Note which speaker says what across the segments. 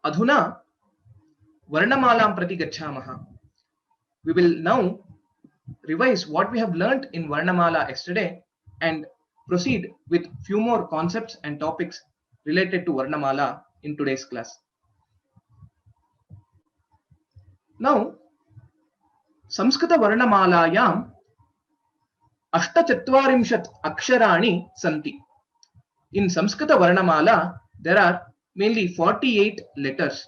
Speaker 1: अधुना Varnamalam prati gacchamaha. We will now revise what we have learnt in Varnamala yesterday and proceed with few more concepts and topics related to Varnamala in today's class. Now, Samskrita Varnamalayam Ashtachatvarimshat Aksharani Santi. In Samskrita Varnamala, there are mainly 48 letters.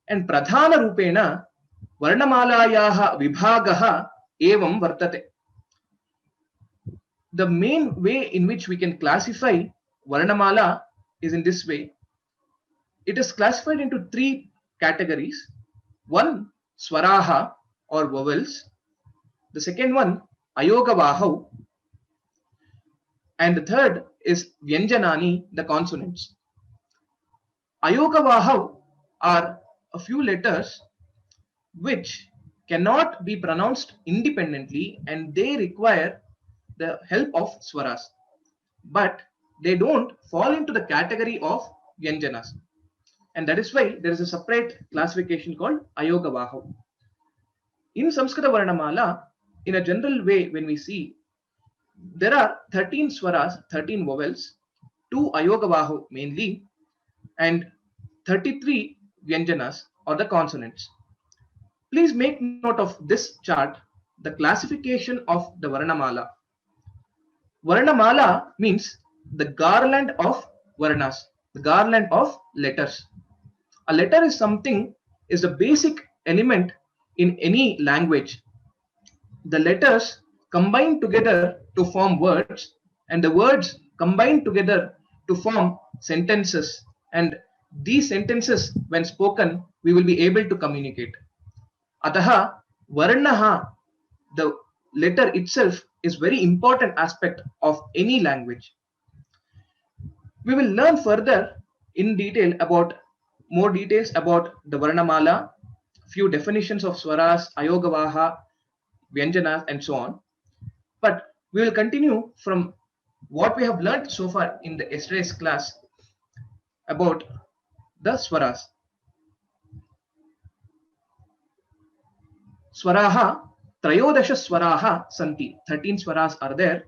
Speaker 1: And Pradhana Rupena Varnamalayaha Vibhagaha Evam Vartate. The main way in which we can classify Varnamala is in this way. It is classified into three categories. One, Swaraha or vowels. The second one, Ayogavahav. And the third is Vyanjanani, the consonants. Ayogavahav are a few letters which cannot be pronounced independently and they require the help of swaras, but they don't fall into the category of Vyanjanas, and that is why there is a separate classification called Ayogavahav. In Samskrita Varnamala, in a general way, when we see, there are 13 swaras, 13 vowels, 2 Ayogavahav mainly, and 33 Vyanjanas or the consonants. Please make note of this chart, the classification of the Varnamala. Varnamala means the garland of Varnas, the garland of letters. A letter is a basic element in any language. The letters combine together to form words, and the words combine together to form sentences. And these sentences, when spoken, we will be able to communicate. Ataha, Varnaha, the letter itself, is very important aspect of any language. We will learn further in detail about more details about the Varnamala, few definitions of swaras, Ayogavaha, Vyanjanas, and so on. But we will continue from what we have learned so far in the yesterday's class about the swaras. Swaraha, Trayodasha Swaraha Santi. 13 swaras are there.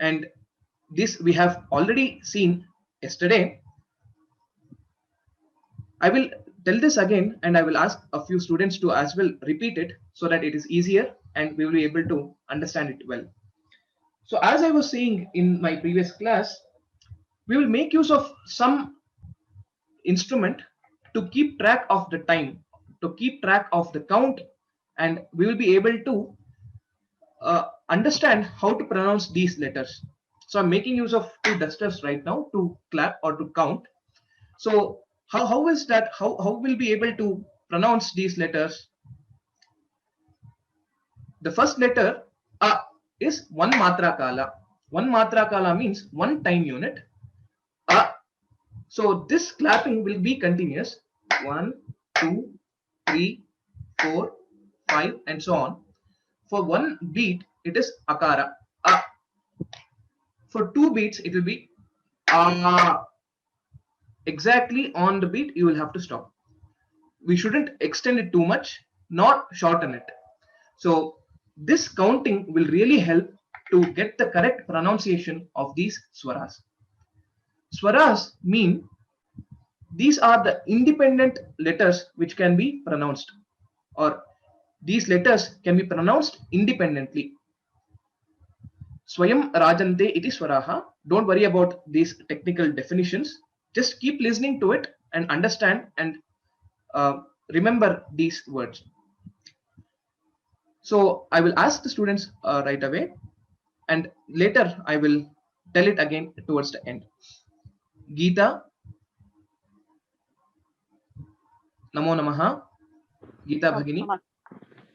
Speaker 1: And this we have already seen yesterday. I will tell this again and I will ask a few students to as well repeat it so that it is easier and we will be able to understand it well. So as I was saying in my previous class, we will make use of some instrument to keep track of the time, to keep track of the count, and we will be able to understand how to pronounce these letters. So I'm making use of two dusters right now to clap or to count. So how is that? How we'll be able to pronounce these letters? The first letter A is one matra kala. One matra kala means one time unit. A. So this clapping will be continuous. 1, 2, 3, 4, 5, and so on. For one beat, it is akara. A. For 2 beats, it will be a. Exactly on the beat, you will have to stop. We shouldn't extend it too much, nor shorten it. So this counting will really help to get the correct pronunciation of these swaras. Swaras mean these are the independent letters which can be pronounced, or these letters can be pronounced independently. Swayam rajante iti swaraha. Don't worry about these technical definitions. Just keep listening to it and understand and remember these words. So I will ask the students right away, and later I will tell it again towards the end. Geeta, Namo Namaha. Geeta Bhagini.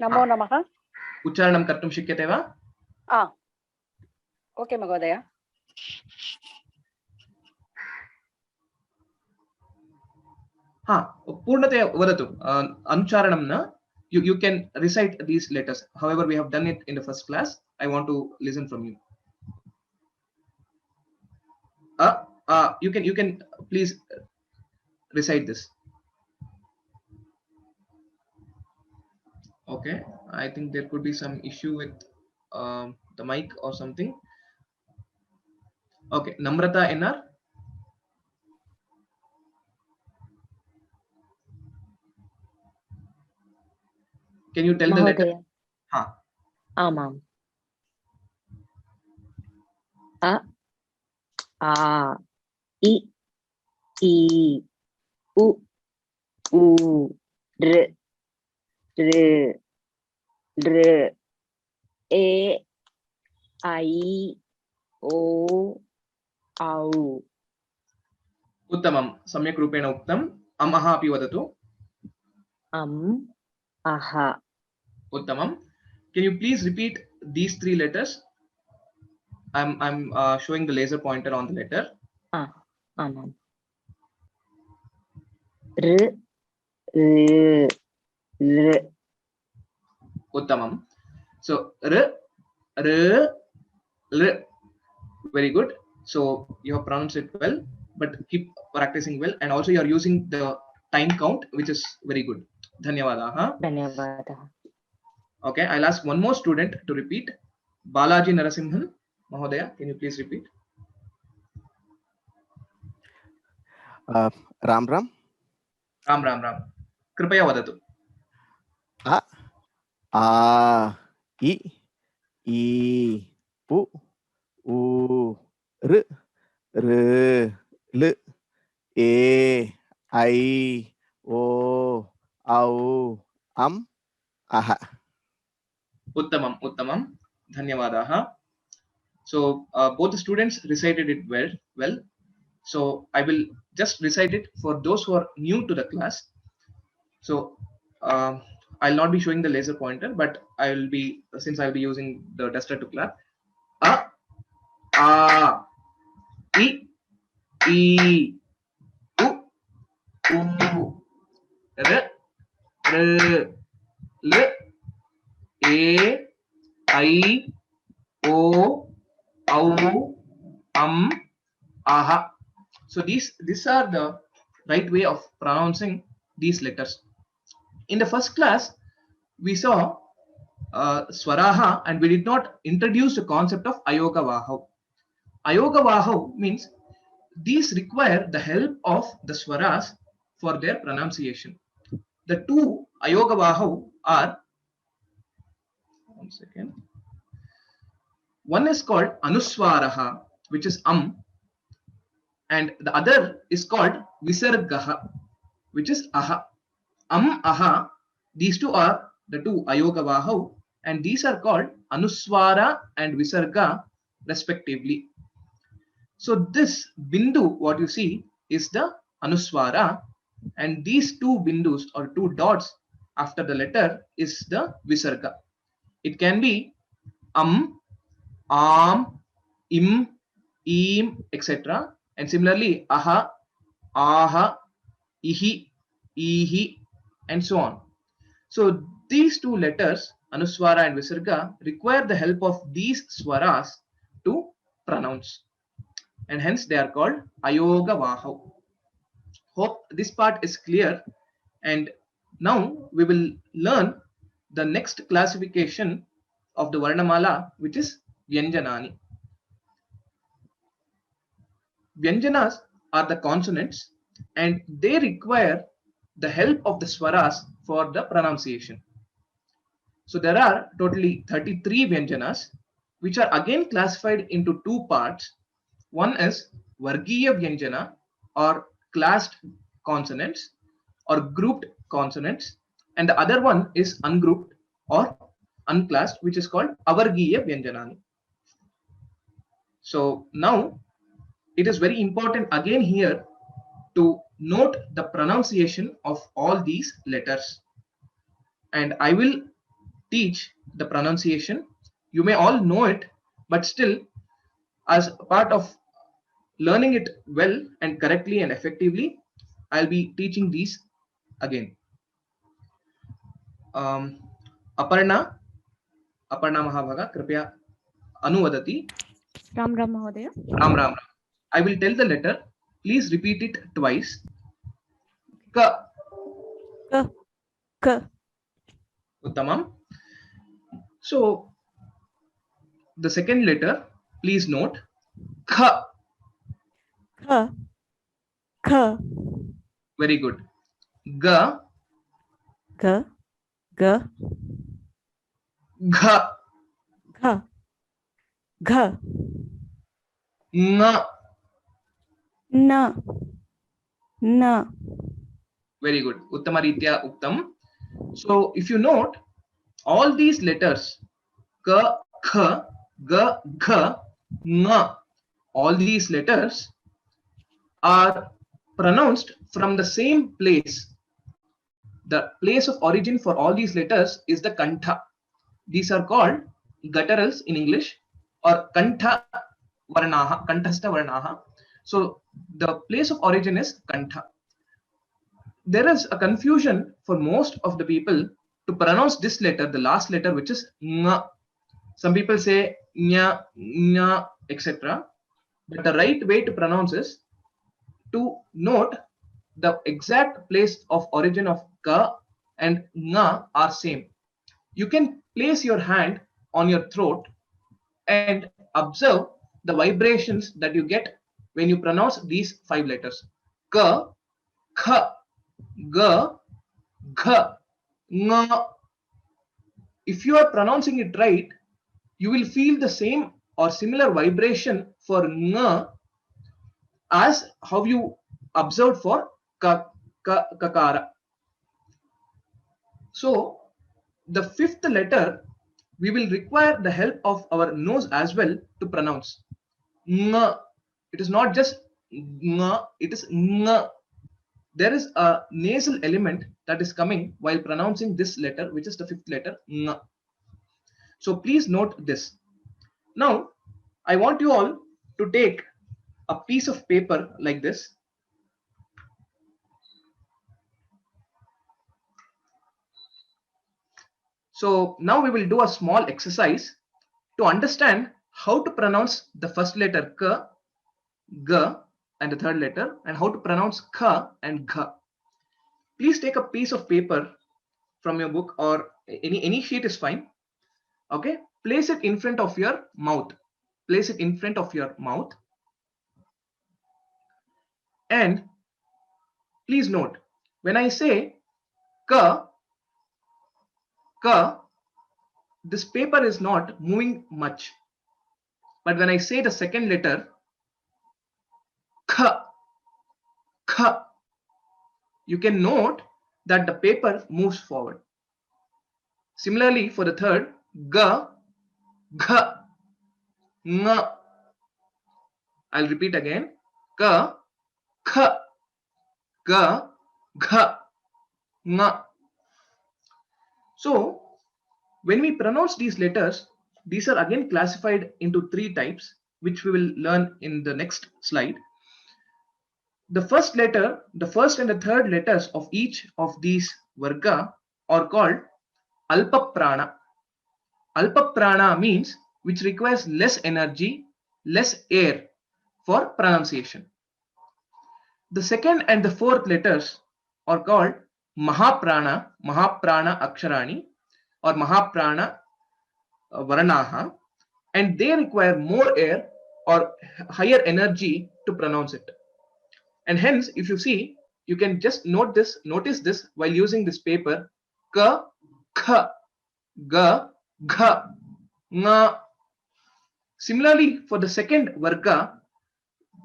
Speaker 2: Namo Namaha.
Speaker 1: Uchcharanam kartum shakyate va?
Speaker 2: Okay, Mahodaya.
Speaker 1: Purnataya vadatu. Anucharanam na. You can recite these letters. However, we have done it in the first class. I want to listen from you. You can please recite this. Okay, I think there could be some issue with the mic or something. Okay, Namrata NR. Can you tell the letter?
Speaker 3: Mahodaya.
Speaker 1: Ha.
Speaker 3: Amam. A, A, I, U, R, E, I, O, Au.
Speaker 1: Uttamam. Samyak rupena uktam. Amaha api vadatu.
Speaker 3: Aha.
Speaker 1: Uttamam. Can you please repeat these three letters? I'm showing the laser pointer on the letter.
Speaker 3: Amam. R.
Speaker 1: Uttamam. So R, R, R. Very good. So you have pronounced it well, but keep practicing well, and also you are using the time count, which is very good. Dhanyavada. Huh?
Speaker 3: Dhanyavadaha.
Speaker 1: Okay, I'll ask one more student to repeat. Balaji Narasimhan, Mahodaya, can you please repeat?
Speaker 4: Ram Ram.
Speaker 1: Ram. Kripaya vadatu.
Speaker 4: A, I, U, R, L, E, I, O, Au, Aha.
Speaker 1: Uttamam. Dhanyavadaha. So both the students recited it well. So I will just recite it for those who are new to the class. So I'll not be showing the laser pointer, but since I'll be using the duster to clap. A, I, U, R, L, E, I, O, Au, Aha. So these are the right way of pronouncing these letters. In the first class, we saw swaraha, and we did not introduce the concept of ayoga vahav. Ayoga vahav means these require the help of the swaras for their pronunciation. The two ayoga vahav are, one second. One is called anuswaraha, which is and the other is called visargaha, which is aha. Aha. These two are the two ayoga vahav, and these are called anuswara and visarga respectively. So this bindu, what you see, is the anuswara, and these two bindus or two dots after the letter is the visarga. It can be am, im, etc. And similarly aha, ihi, and so on. So these two letters, anuswara and visarga, require the help of these swaras to pronounce, and hence they are called ayoga vahav. Hope this part is clear, and now we will learn the next classification of the Varnamala, which is Vyanjanani. Vyanjanas are the consonants, and they require the help of the swaras for the pronunciation. So there are totally 33 Vyanjanas, which are again classified into two parts. One is Vargiya Vyanjana, or classed consonants or grouped consonants, and the other one is ungrouped or unclassed, which is called Avargiya Vyanjanani. So now it is very important again here to note the pronunciation of all these letters, and I will teach the pronunciation. You may all know it, but still, as part of learning it well and correctly and effectively, I'll be teaching these again. Aparna Mahabhaga, kripya anuvadati.
Speaker 5: Ram Mahodaya.
Speaker 1: Ram. I will tell the letter. Please repeat it twice. Ka.
Speaker 5: K. K.
Speaker 1: Uttamam. So the second letter, please note, Kha.
Speaker 5: K. K.
Speaker 1: Very good. Ga.
Speaker 5: G. G.
Speaker 1: Gha.
Speaker 5: G. G.
Speaker 1: Nga.
Speaker 5: N. N.
Speaker 1: Very good. Uttamaritya Uttam. So if you note, all these letters, Ka, Kha, Ga, Gha, Nga, all these letters are pronounced from the same place. The place of origin for all these letters is the Kantha. These are called gutturals in English, or Kantha Varnaha, Kanthastha Varnaha. So the place of origin is Kantha. There is a confusion for most of the people to pronounce this letter, the last letter, which is Nga. Some people say Nya, Nya, etc. But the right way to pronounce is to note the exact place of origin of Ka and Nga are same. You can place your hand on your throat and observe the vibrations that you get when you pronounce these 5 letters: Ka, Kha, Ga, Gha, Nga. If you are pronouncing it right, you will feel the same or similar vibration for Nga as how you observed for Kakara. So the fifth letter, we will require the help of our nose as well to pronounce. Nga. It is not just Nga, it is Nga. There is a nasal element that is coming while pronouncing this letter, which is the fifth letter, Nga. So please note this. Now, I want you all to take a piece of paper like this. So now we will do a small exercise to understand how to pronounce the first letter K, G, and the third letter, and how to pronounce Kha and Gha. Please take a piece of paper from your book, or any sheet is fine. Okay, place it in front of your mouth. Place it in front of your mouth. And please note, when I say Ka, Ka, this paper is not moving much. But when I say the second letter, Kha, Kha, you can note that the paper moves forward. Similarly, for the third, Ga, Gha, Nga. I'll repeat again. Ka, Kha, Ga, Gha, Nga. So, when we pronounce these letters, these are again classified into 3 types, which we will learn in the next slide. The first letter, the first and the third letters of each of these varga are called Alpa Prana. Alpa Prana means which requires less energy, less air for pronunciation. The second and the fourth letters are called Mahaprana, Mahaprana Aksharani, or Mahaprana Varanaha, and they require more air or higher energy to pronounce it. And hence, if you see, you can just notice this while using this paper: Ka, Kha, Ga, Gha, Nga. Similarly, for the second varga,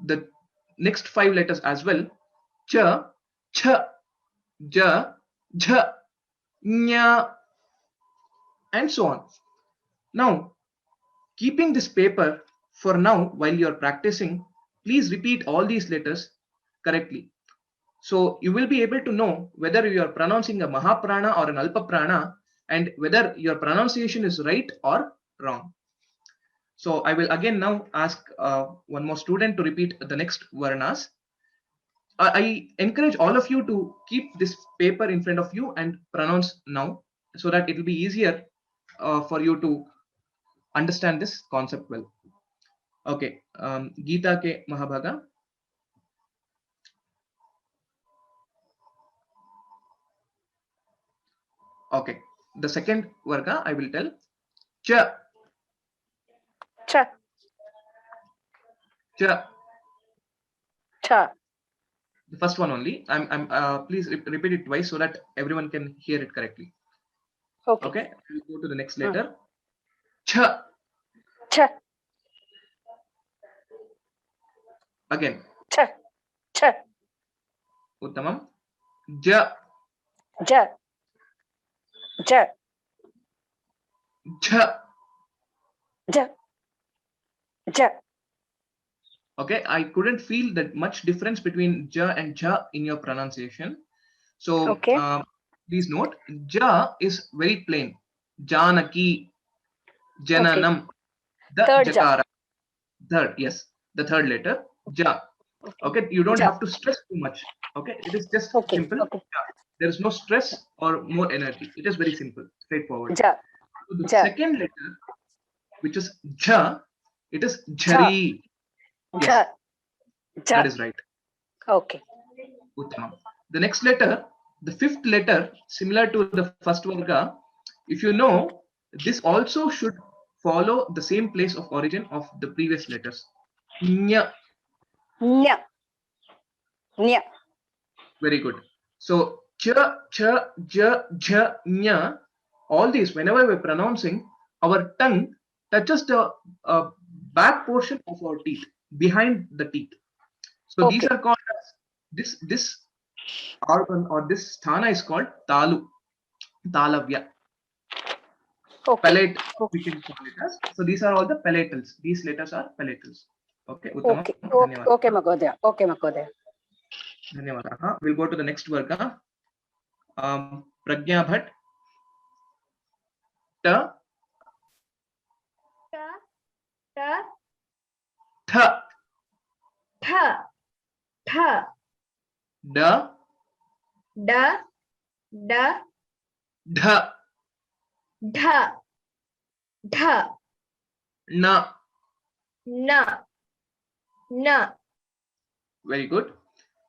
Speaker 1: the next 5 letters as well: Cha, Cha, Ja, Jha, Nya, and so on. Now, keeping this paper for now while you are practicing, please repeat all these letters correctly. So you will be able to know whether you are pronouncing a Mahaprana or an Alpaprana, and whether your pronunciation is right or wrong. So I will again now ask one more student to repeat the next Varnas. I encourage all of you to keep this paper in front of you and pronounce now, so that it will be easier for you to understand this concept well. Okay, Geeta ke Mahabhaga. Okay. The second varga I will tell. Cha.
Speaker 2: Cha.
Speaker 1: Cha.
Speaker 2: Cha.
Speaker 1: The first one only. Please repeat it twice so that everyone can hear it correctly.
Speaker 2: Okay.
Speaker 1: Okay. We'll go to the next letter. Cha.
Speaker 2: Cha.
Speaker 1: Again.
Speaker 2: Cha. Cha.
Speaker 1: Uttamam. Ja.
Speaker 2: Ja. Ja.
Speaker 1: Ja.
Speaker 2: Ja. Ja.
Speaker 1: Okay, I couldn't feel that much difference between ja and ja in your pronunciation. So
Speaker 2: Okay.
Speaker 1: please note, ja is very plain. Janaki, Jananam, the
Speaker 2: Third ja.
Speaker 1: Jakara. Third, yes, the third letter, ja. Okay, you don't
Speaker 2: Ja.
Speaker 1: have to stress too much. Okay, it is just
Speaker 2: Okay.
Speaker 1: simple.
Speaker 2: Okay.
Speaker 1: Ja. There is no stress or more energy. It is very simple, straightforward.
Speaker 2: Ja.
Speaker 1: So the
Speaker 2: Ja.
Speaker 1: second letter, which is ja, it is
Speaker 2: Ja.
Speaker 1: jari. Yes,
Speaker 2: Ja. Ja.
Speaker 1: that is right.
Speaker 2: Okay.
Speaker 1: Uttamam. The next letter, the fifth letter, similar to the first varga, if you know, this also should follow the same place of origin of the previous letters. Nya.
Speaker 2: Nya. Nya.
Speaker 1: Very good. So, cha, cha, ja, ja, nya, all these, whenever we're pronouncing, our tongue touches the back portion of our teeth, behind the teeth. So these
Speaker 2: Okay.
Speaker 1: are called as, this organ or this sthana is called talu, talavya,
Speaker 2: Okay.
Speaker 1: palate, we can call it as. So these are all the palatals. These letters are palatals. Okay, Uttamam.
Speaker 2: Okay.
Speaker 1: Dhanyawad.
Speaker 2: Okay, Mahodaya. Okay, Mahodaya.
Speaker 1: Dhanyawad. We'll go to the next varga. Pragya Bhatt. Ta.
Speaker 6: Ta. Ta.
Speaker 1: Tha.
Speaker 6: Tha. Tha.
Speaker 1: Da.
Speaker 6: Da. Da.
Speaker 1: Dha.
Speaker 6: Dha. Dha.
Speaker 1: Na.
Speaker 6: Na. Na.
Speaker 1: Very good.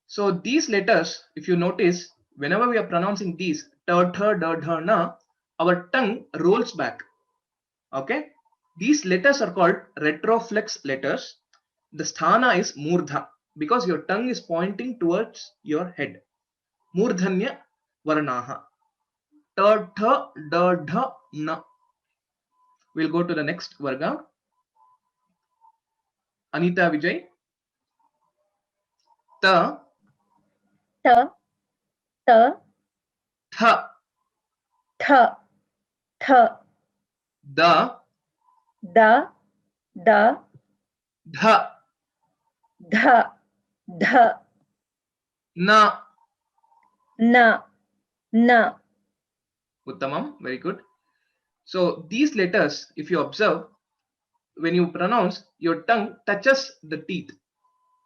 Speaker 1: So these letters, if you notice, whenever we are pronouncing these, ta, tha, da, dha, na, our tongue rolls back. Okay. These letters are called retroflex letters. The sthana is murdha because your tongue is pointing towards your head. Murdhanya varnaha. Ta, tha, da, dha, na. We'll go to the next varga. Anita Vijay. Ta.
Speaker 6: Ta. Ta.
Speaker 1: Tha.
Speaker 6: Tha. Tha.
Speaker 1: Da.
Speaker 6: Da. Da.
Speaker 1: Dha.
Speaker 6: Dha. Dha.
Speaker 1: Na.
Speaker 6: Na. Na.
Speaker 1: Uttamam. Very good. So these letters, if you observe, when you pronounce, your tongue touches the teeth.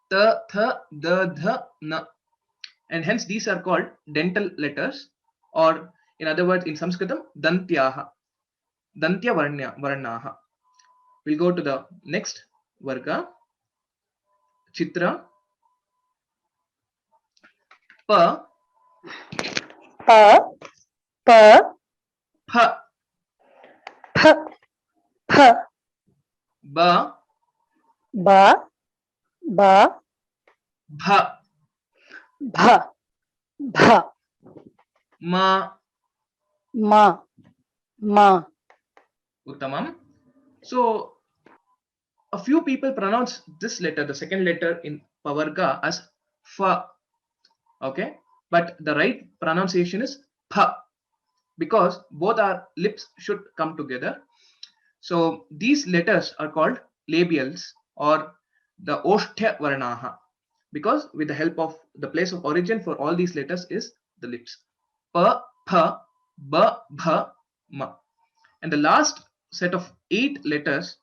Speaker 1: Ta, tha, da, dha, na. And hence these are called dental letters, or in other words, in Sanskritam, dantyaha. Dantya varnaha. We'll go to the next varga. Chitra. Pa.
Speaker 2: Pa. Pa.
Speaker 1: Pha.
Speaker 2: Pa. Pa.
Speaker 1: Ba.
Speaker 2: Ba. Ba.
Speaker 1: Bha.
Speaker 2: Bha. Bha.
Speaker 1: Ma.
Speaker 2: Ma. Ma.
Speaker 1: Uttamam. So a few people pronounce this letter, the second letter in Pavarga, as fa. Okay, but the right pronunciation is pha because both our lips should come together. So these letters are called labials or the Oshtya Varnaha because with the help of the place of origin for all these letters is the lips. Pa, pha, ba, bha, ma. And the last set of 8 letters,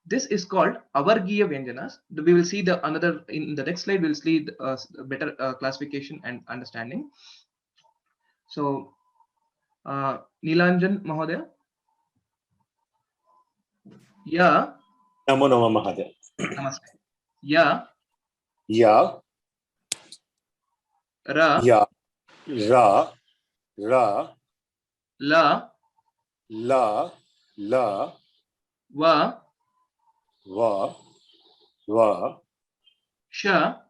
Speaker 1: this is called Avargiya Vyanjanas. We will see the another in the next slide. We'll see the, better classification and understanding. So, Nilanjan Mahodaya. Ya.
Speaker 7: Namo Namo Mahadev.
Speaker 1: Namaste. Ya.
Speaker 7: Ya,
Speaker 1: Ra.
Speaker 7: ya, ra, ra,
Speaker 1: La,
Speaker 7: La, la,
Speaker 1: Va,
Speaker 7: va, va,
Speaker 1: Sha,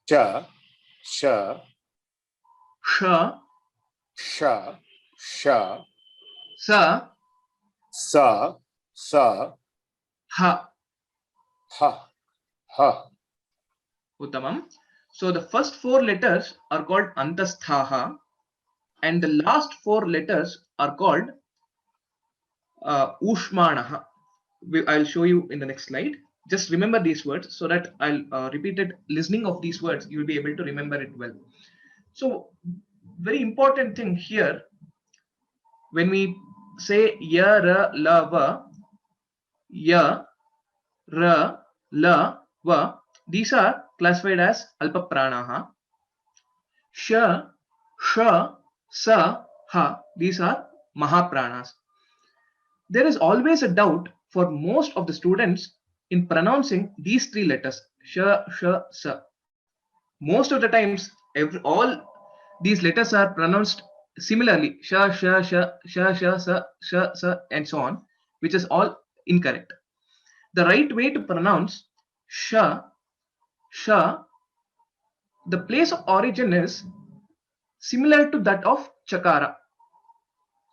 Speaker 7: cha, sha,
Speaker 1: Sha,
Speaker 7: sha, sha,
Speaker 1: Sa,
Speaker 7: sa, sa,
Speaker 1: Ha.
Speaker 7: ha, ha.
Speaker 1: Uttamam. So the first four letters are called Antasthaha, and the last four letters are called Ushmanaha. I'll show you in the next slide. Just remember these words so that I'll repeated listening of these words, you'll be able to remember it well. So, very important thing here, when we say ya, ra, la, va, ya, ra, la, va, these are classified as alpa pranaha. Sha, sha, sa, ha, these are mahapranas. There is always a doubt for most of the students in pronouncing these three letters, sh, sh, sa. Most of the times, all these letters are pronounced similarly, sh, sh, sh, sh, sh, sa, and so on, which is all incorrect. The right way to pronounce sh, sh, the place of origin is similar to that of chakara,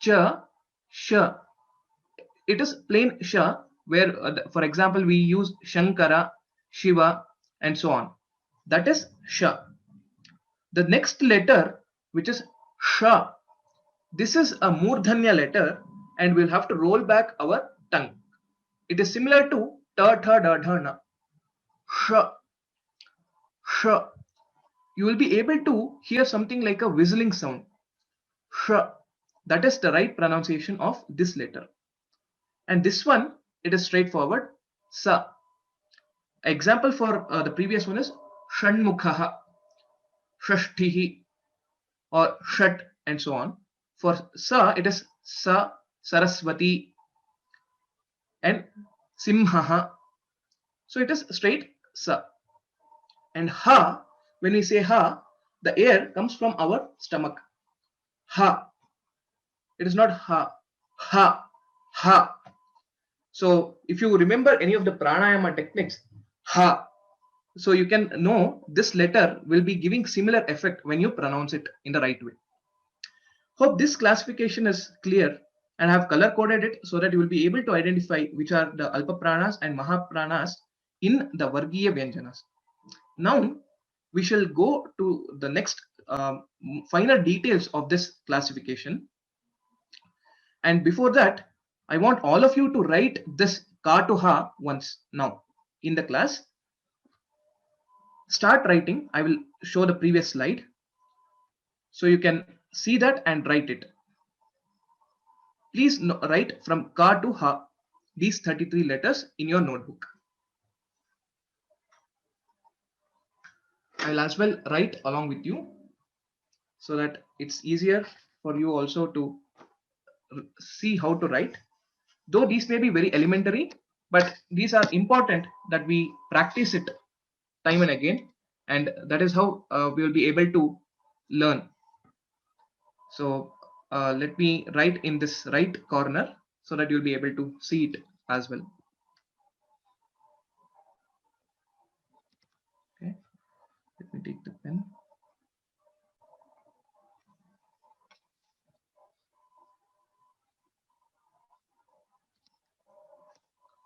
Speaker 1: cha, sh. It is plain sha, where, for example, we use Shankara, Shiva, and so on. That is sha. The next letter, which is sha, this is a murdhanya letter, and we'll have to roll back our tongue. It is similar to ta, tha, da, dha, na. Sha, sha. You will be able to hear something like a whistling sound. Sha. That is the right pronunciation of this letter. And this one, it is straightforward. Sa. Example for the previous one is Shanmukhaha, Shashtihi, or Shat, and so on. For Sa, it is Sa, Saraswati, and Simhaha. So it is straight Sa. And Ha, when we say Ha, the air comes from our stomach. Ha. It is not Ha. Ha. Ha. So if you remember any of the pranayama techniques, Ha. So you can know this letter will be giving similar effect when you pronounce it in the right way. Hope this classification is clear, and I have color coded it so that you will be able to identify which are the alpa pranas and mahapranas in the Vargiya Vyanjanas. Now we shall go to the next finer details of this classification. And before that, I want all of you to write this ka to ha once now in the class. Start writing. I will show the previous slide so you can see that and write it. Please write from ka to ha, these 33 letters in your notebook. I will as well write along with you so that it's easier for you also to see how to write. Though these may be very elementary, but these are important that we practice it time and again, and that is how we will be able to learn. So let me write in this right corner so that you'll be able to see it as well. Okay, let me take the pen.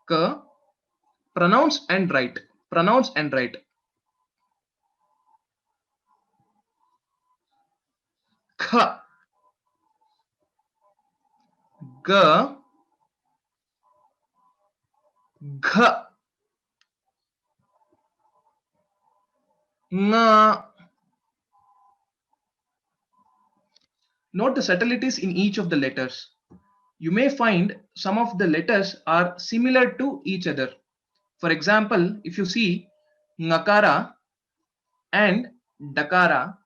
Speaker 1: Ka, pronounce and write. Pronounce and write. Kha, ga, gha, nga. Note the subtleties in each of the letters. You may find some of the letters are similar to each other. For example, if you see ngakara and dakara,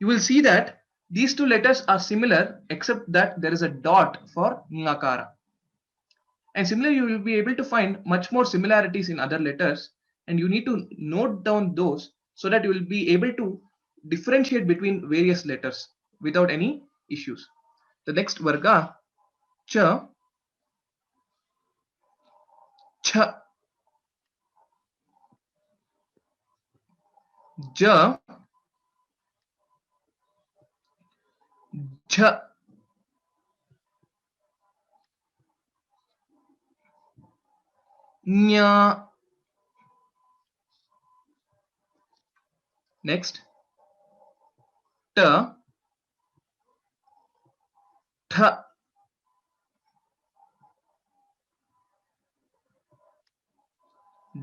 Speaker 1: you will see that these two letters are similar except that there is a dot for ngakara. And similarly, you will be able to find much more similarities in other letters, and you need to note down those so that you will be able to differentiate between various letters without any issues. The next varga, cha, cha, ja, jha, nya. Next, ta, tha,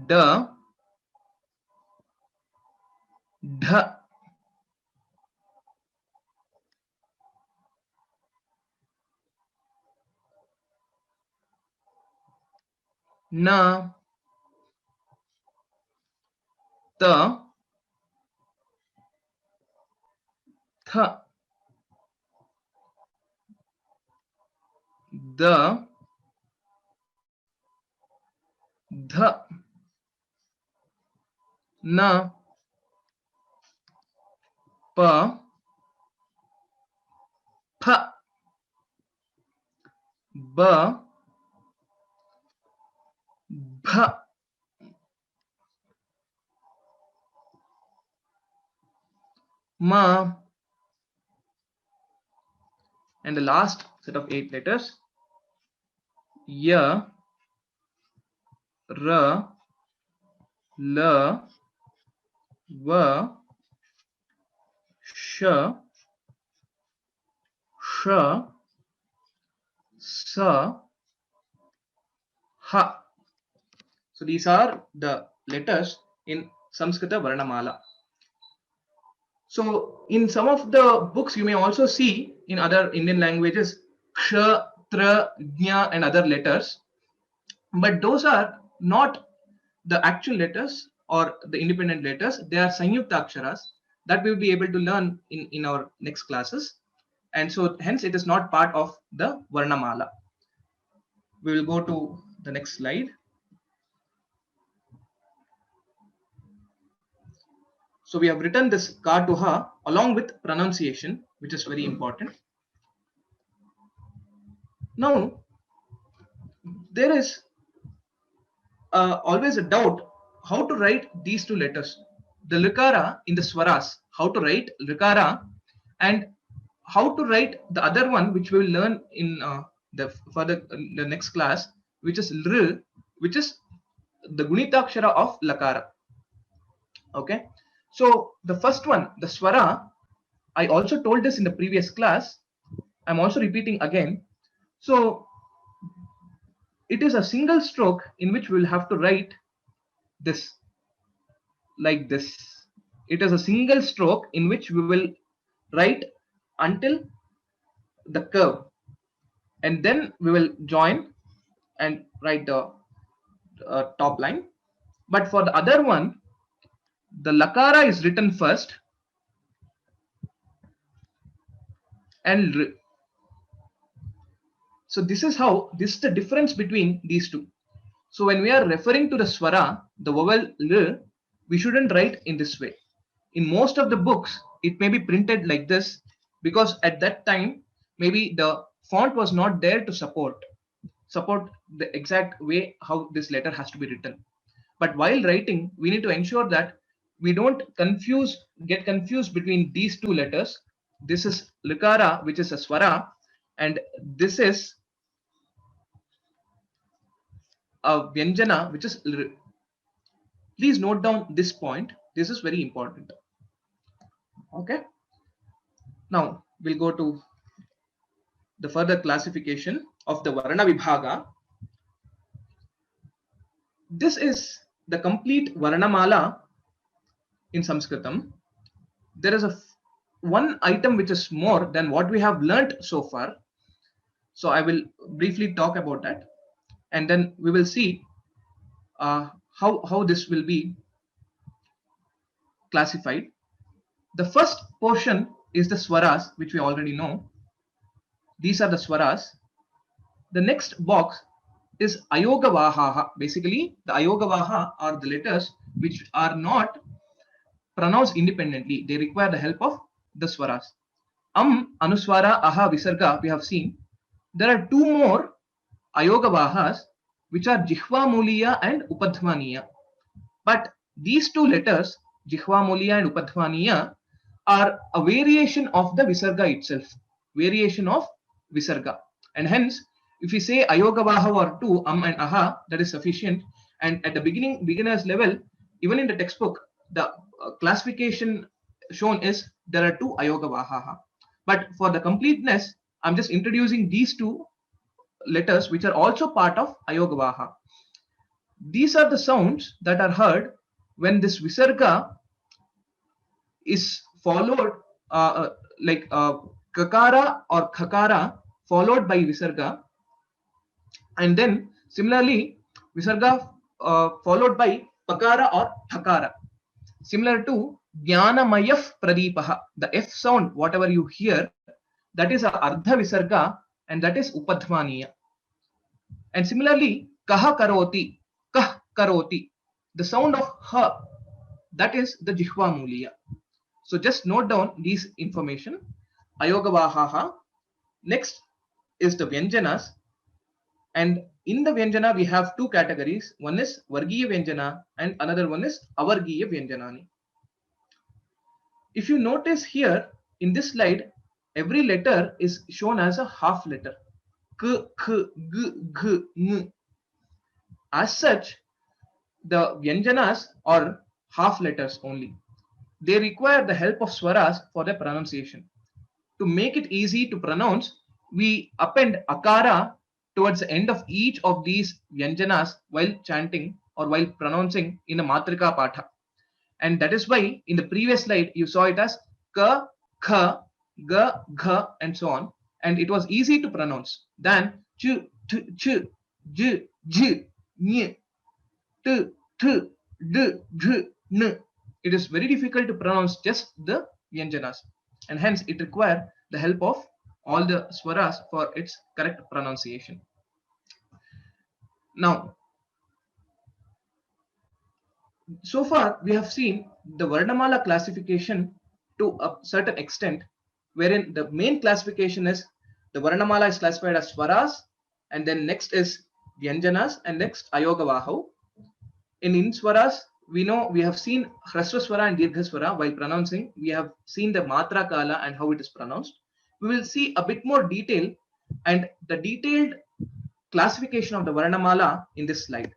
Speaker 1: da, dha, na, ta, tha, da, dha, na, pa, pha, ba, bha, ma, and the last set of 8 letters, ya, ra, la, va, sha, sha, sa, ha. So these are the letters in Samskrita Varanamala. So in some of the books you may also see in other Indian languages ksha, tra, jna and other letters, but those are not the actual letters or the independent letters. They are sanyukta aksharas that we will be able to learn in our next classes, and so hence it is not part of the Varnamala. We will go to the next slide. So we have written this ka to ha along with pronunciation, which is very important. Now there is always a doubt how to write these two letters, the likara in the swaras, how to write likara, and how to write the other one, which we will learn in the next class, which is lr, which is the gunitakshara of lakara. Okay, so the first one, the swara, I also told this in the previous class. I'm also repeating again. So it is a single stroke in which we will have to write this like this. It is a single stroke in which we will write until the curve, and then we will join and write the top line. But for the other one, the lakara is written first and so this is the difference between these two. So when we are referring to the swara, the vowel l, we shouldn't write in this way. In most of the books, it may be printed like this because at that time, maybe the font was not there to support the exact way how this letter has to be written. But while writing, we need to ensure that we don't get confused between these two letters. This is likara, which is a swara, and this is a vyanjana, which is l. Please note down this point. This is very important. Okay. Now we'll go to the further classification of the Varna Vibhaga. This is the complete Varanamala in Sanskritam. There is one item which is more than what we have learnt so far. So I will briefly talk about that, and then we will see how this will be classified. The first portion is the swaras, which we already know. These are the swaras. The next box is ayogavaha. Basically, the ayogavaha are the letters which are not pronounced independently. They require the help of the swaras. Anuswara, aha, visarga, we have seen. There are two more ayogavahas which are Jihva Muliya and Upadhvaniya. But these two letters, Jihva Muliya and Upadhvaniya, are a variation of the visarga itself. Variation of visarga. And hence, if we say ayogavaha or two, and aha, that is sufficient. And at the beginner's level, even in the textbook, the classification shown is there are two ayogavaha. But for the completeness, I'm just introducing these two letters which are also part of ayogavaha. These are the sounds that are heard when this visarga is followed like kakara or khakara followed by visarga, and then similarly visarga followed by pakara or thakara, similar to Jnanamayaf Pradipaha. The F sound, whatever you hear, that is a Ardha Visarga and that is Upadhvaniya. And similarly, Kaha Karoti, Kah Karoti, the sound of Ha, that is the Jihva Muliya. So just note down these information. Ayogavahaha. Next is the Vyanjanas. And in the Vyanjana, we have two categories. One is Vargiya Vyanjana and another one is Avargiya Vyanjanani. If you notice here in this slide, every letter is shown as a half letter. K, K, G, G, N. As such, the Vyanjanas are half letters only. They require the help of swaras for their pronunciation. To make it easy to pronounce, we append akara towards the end of each of these Vyanjanas while chanting or while pronouncing in a matrika patha. And that is why in the previous slide you saw it as ka, kha, ga, gha, and so on. And it was easy to pronounce than ch, t, ch, j, j, ny, t, th, d, dh, n. It is very difficult to pronounce just the Vyanjanas, and hence it requires the help of all the swaras for its correct pronunciation. Now, so far we have seen the Varnamala classification to a certain extent, wherein the main classification is the Varnamala is classified as swaras, and then next is Vyanjanas, and next Ayogavahu. In swaras, we know we have seen Hrasva Swara and Dirgha Swara while pronouncing. We have seen the Matra Kala and how it is pronounced. We will see a bit more detail and the detailed classification of the Varnamala in this slide.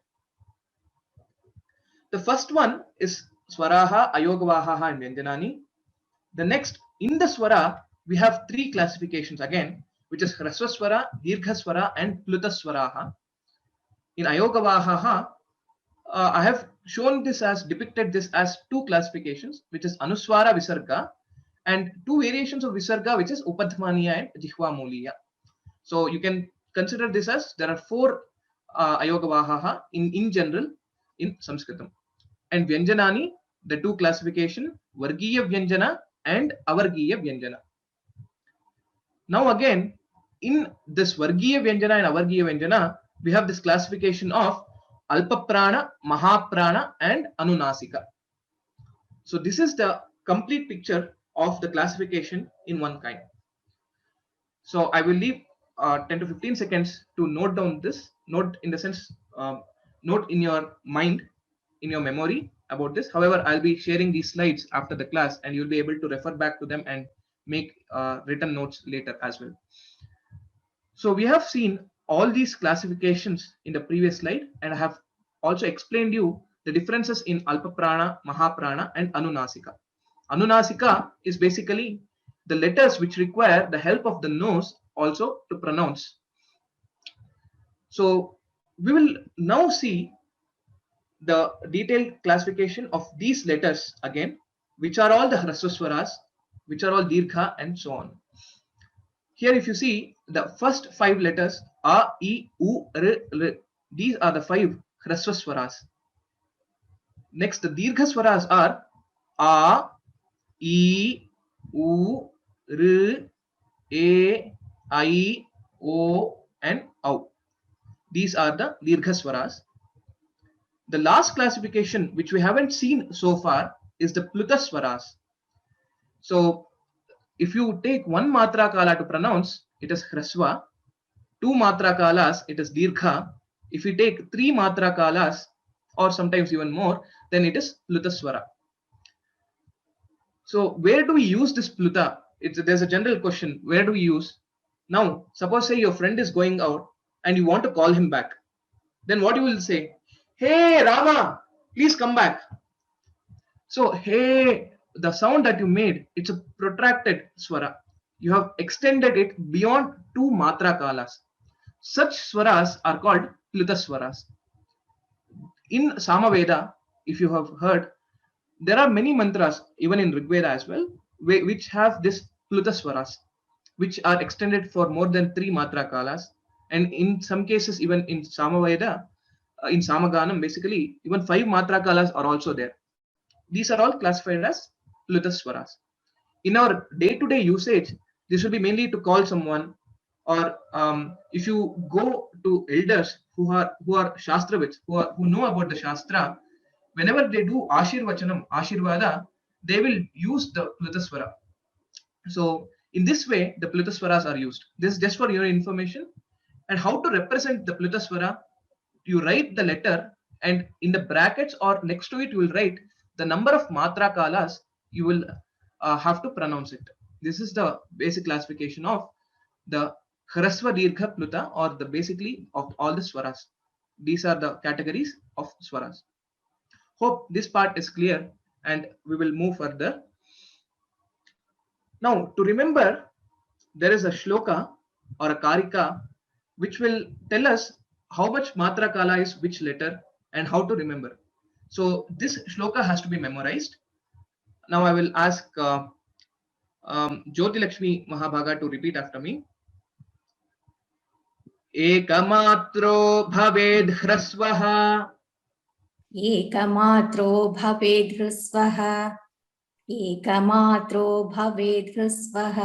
Speaker 1: The first one is Swaraha, Ayogavaha, and Vyanjanani. The next, in the Swara, we have three classifications again, which is Hrasva Swara, Dirgha Swara, and Pluta Swaraha. In Ayogavaha, I have shown this as depicted this as two classifications, which is Anuswara Visarga and two variations of Visarga, which is Upadhvaniya and Jihva Muliya. So you can consider this as there are four Ayogavaha in general in Sanskritam. And Vyanjanani, the two classification, Vargiya Vyanjana and Avargiya Vyanjana. Now again, in this Vargiya Vyanjana and Avargiya Vyanjana, we have this classification of Alpaprana, Mahaprana, and Anunasika. So this is the complete picture of the classification in one kind. So I will leave 10 to 15 seconds to note down this, note in the sense, note in your mind, in your memory about this. However, I'll be sharing these slides after the class and you'll be able to refer back to them and make written notes later as well. So we have seen all these classifications in the previous slide, and I have also explained you the differences in Alpaprana, Mahaprana, and Anunasika. Anunasika is basically the letters which require the help of the nose also to pronounce. So we will now see the detailed classification of these letters again, which are all the Hrasva Swaras, which are all Dirgha, and so on. Here, if you see the first five letters, A, I, U, R, R, these are the five Hrasva Swaras. Next, the Dirgha Swaras are A, I, U, R, A, I, O, and Au. These are the Dirgha Swaras. The last classification, which we haven't seen so far, is the Pluta Swaras. So, If you take one matra kala to pronounce, it is hrasva. Two matra kalas, it is dirgha. If you take three matra kalas, or sometimes even more, then it is plutaswara. So where do we use this pluta? There's a general question. Where do we use? Now, suppose say your friend is going out and you want to call him back. Then what you will say? Hey Rama, please come back. So hey, the sound that you made, it's a protracted swara. You have extended it beyond two matra kalas. Such swaras are called plutaswaras. In Samaveda, if you have heard, there are many mantras, even in Rigveda as well, which have this plutaswaras, which are extended for more than three matra kalas. And in some cases, even in Samaveda, in Samaganam, basically, even five matra kalas are also there. These are all classified as plutaswaras. In our day-to-day usage, this will be mainly to call someone, or if you go to elders who are shastravits, who know about the shastra, whenever they do ashirvachanam, ashirvada, they will use the plutaswara. So in this way, the plutaswaras are used. This is just for your information. And how to represent the plutaswara? You write the letter, and in the brackets or next to it, you will write the number of matra kalas you will have to pronounce it. This is the basic classification of the hrasva dirgha pluta, or the basically of all the swaras. These are the categories of swaras. Hope this part is clear, and we will move further. Now, to remember, there is a shloka or a karika which will tell us how much matra kala is which letter and how to remember. So this shloka has to be memorized. Now I will ask Jyoti Lakshmi Mahabhaga to repeat after me. Ekamatro bhaved hrasvaha.
Speaker 8: एकमात्रो भवेद् ह्रस्वः एकमात्रो भवेद् ह्रस्वः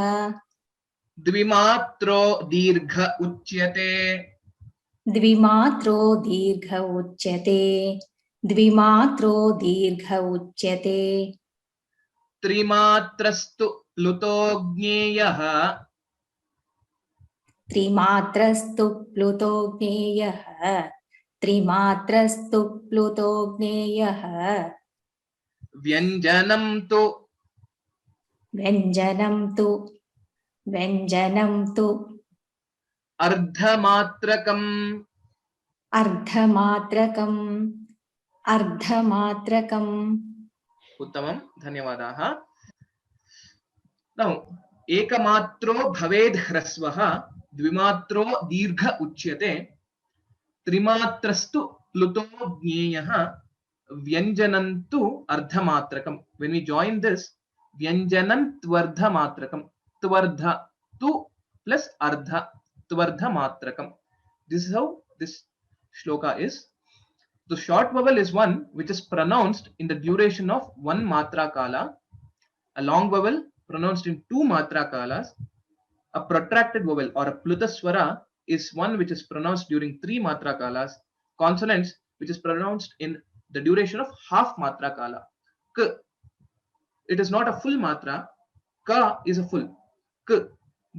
Speaker 1: Dvimatro dirgha uchyate.
Speaker 8: द्विमात्रो दीर्घ उच्यते द्विमात्रो दीर्घ उच्यते
Speaker 1: Trimatrastu pluto ज्ञेयः.
Speaker 8: त्रिमात्रस्तु Pluto ज्ञेयः त्रिमात्रस्तु Pluto ज्ञेयः
Speaker 1: व्यञ्जनं तु
Speaker 8: व्यञ्जनं तु
Speaker 1: अर्धमात्रकम्.
Speaker 8: अर्धमात्रकम्
Speaker 1: उत्तमं, धन्यवादाः. Now, एकमात्रो भवेद् ह्रस्वः, द्विमात्रो दीर्घ उच्यते, त्रिमात्रस्तु प्लुतो ज्ञेयः, व्यञ्जनं तु अर्धमात्रकम्. When we join this, व्यञ्जनं त्वर्धमात्रकम्. Tvardha, tu plus ardha, tvardhamatrakam. This is how this shloka is. The short vowel is one which is pronounced in the duration of one matra kala. A long vowel pronounced in two matra kalas. A protracted vowel or a plutaswara is one which is pronounced during three matra kalas. Consonants which is pronounced in the duration of half matra kala. K, it is not a full matra. Ka is a full. K,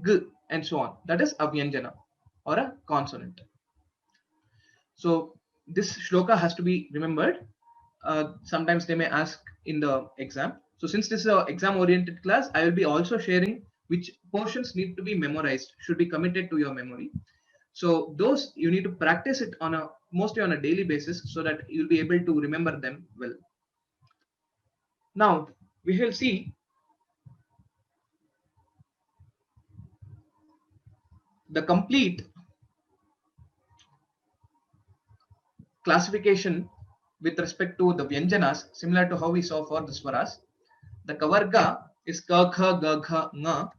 Speaker 1: g, and so on. That is a vyanjana or a consonant. So this shloka has to be remembered. Sometimes they may ask in the exam. So since this is an exam oriented class, I will be also sharing which portions need to be memorized, should be committed to your memory. So those you need to practice it on mostly on a daily basis so that you'll be able to remember them well. Now we will see the complete classification with respect to the vyanjanas, similar to how we saw for the swaras. The kavarga is ka, kha, ga, kha, nga.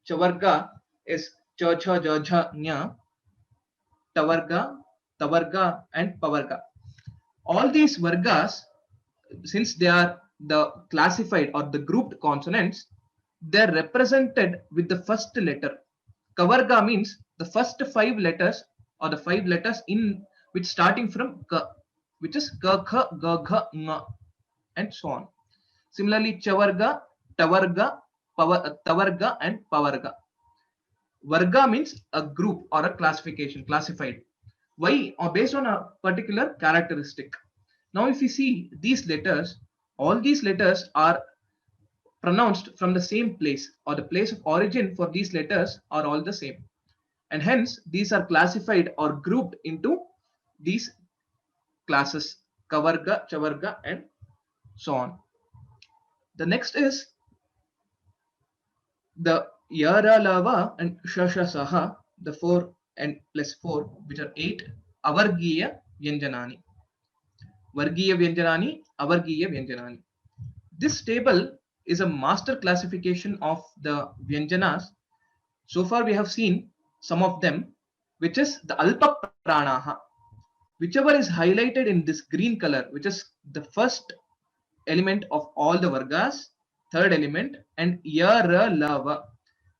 Speaker 1: Chavarga is cha, cha, ja, jha, nya. Tavarga, tavarga, and pavarga. All these vargas, since they are the classified or the grouped consonants, they are represented with the first letter. Kavarga means the first five letters or the five letters in which starting from ka, which is ka, kha, ga, gha, nga, and so on. Similarly, chavarga, tavarga, tavarga and pavarga. Varga means a group or a classification, classified. Why? Or based on a particular characteristic. Now, if you see these letters, all these letters are pronounced from the same place, or the place of origin for these letters are all the same. And hence, these are classified or grouped into these classes, Kavarga, Chavarga, and so on. The next is the Yara Lava and Shasha Saha, the 4 and plus 4, which are 8 Avargiya Vyanjanani. Vargiya Vyanjanani, Avargiya Vyanjanani. This table is a master classification of the Vyanjanas. So far, we have seen some of them, which is the Alpa Pranaha. Whichever is highlighted in this green color, which is the first element of all the Vargas, third element, and Yara Lava.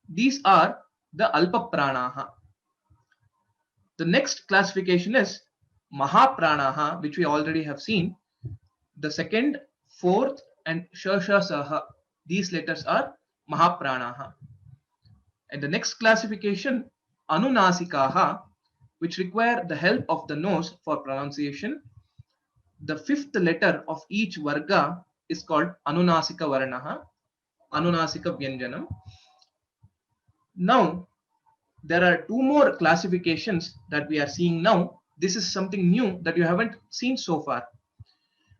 Speaker 1: These are the Alpa Pranaha. The next classification is Mahapranaha, which we already have seen. The second, fourth, and Shasha Saha. These letters are Mahapranaha. And the next classification, Anunasikaha, which require the help of the nose for pronunciation. The fifth letter of each Varga is called Anunasika Varanaha, Anunasika Vyanjanam. Now, there are two more classifications that we are seeing now. This is something new that you haven't seen so far.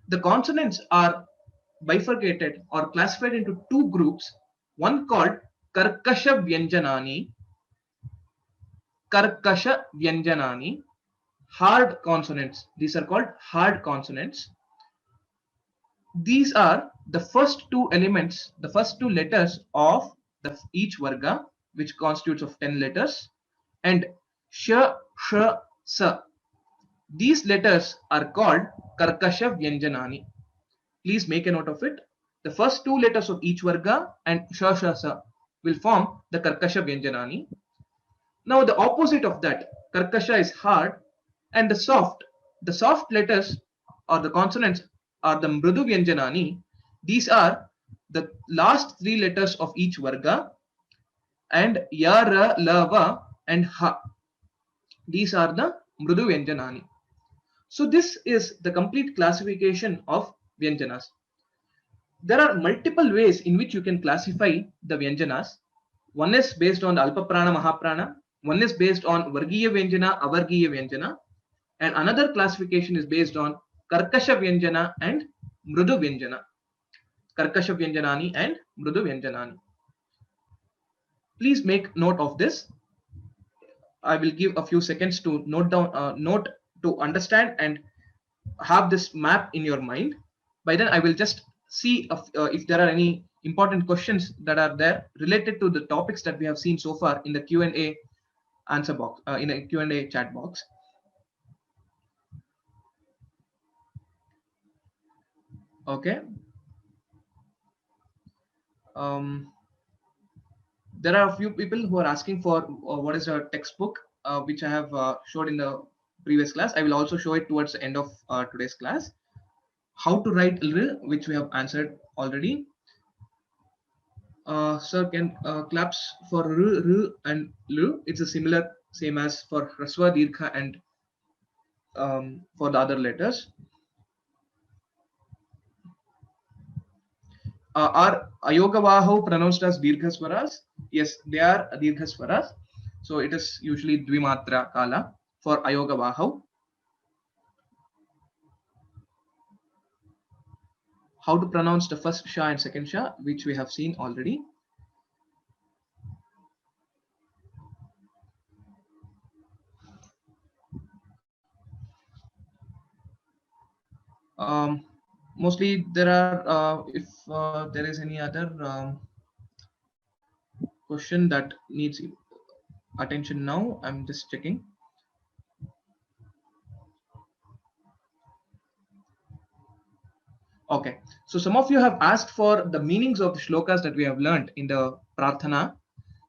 Speaker 1: The consonants are bifurcated or classified into two groups, one called Karkasha Vyanjanani, hard consonants. These are called hard consonants. These are the first two elements, the first two letters of each Varga, which constitutes of 10 letters, and sh, sh, sa. These letters are called Karkasha Vyanjanani. Please make a note of it. The first two letters of each Varga and sh, sh, sa will form the Karkasha Vyanjanani. Now the opposite of that, Karkasha is hard, and the soft letters or the consonants are the Mrudu Vyanjanani. These are the last three letters of each Varga, and Ya, Ra, La, Va, and Ha. These are the Mrudu Vyanjanani. So this is the complete classification of Vyanjanas. There are multiple ways in which you can classify the Vyanjanas. One is based on the Alpa Prana, Mahaprana. One is based on Vargiya Vyanjana, Avargiya Vyanjana. And another classification is based on Karkasha Vyanjana and Mrudu Vyanjana. Karkasha Vyanjanani and Mrudu Vyanjanani. Please make note of this. I will give a few seconds to note to understand and have this map in your mind. By then, I will just see if there are any important questions that are there related to the topics that we have seen so far in the Q&A answer box, in a Q&A chat box. Okay. There are a few people who are asking for what is a textbook, which I have showed in the previous class. I will also show it towards the end of today's class. How to write R, which we have answered already. Sir, can claps for R and L? It's a similar, same as for Raswa, Dirgha, and for the other letters. Are Ayogavaho pronounced as Dirghaswaras? Yes, they are Dirghaswaras. So it is usually Dvimatra Kala for Ayogavaho. How to pronounce the first Sha and second Sha, which we have seen already. Mostly there are, if there is any other question that needs attention now, I'm just checking. Okay, so some of you have asked for the meanings of the shlokas that we have learned in the Prathana.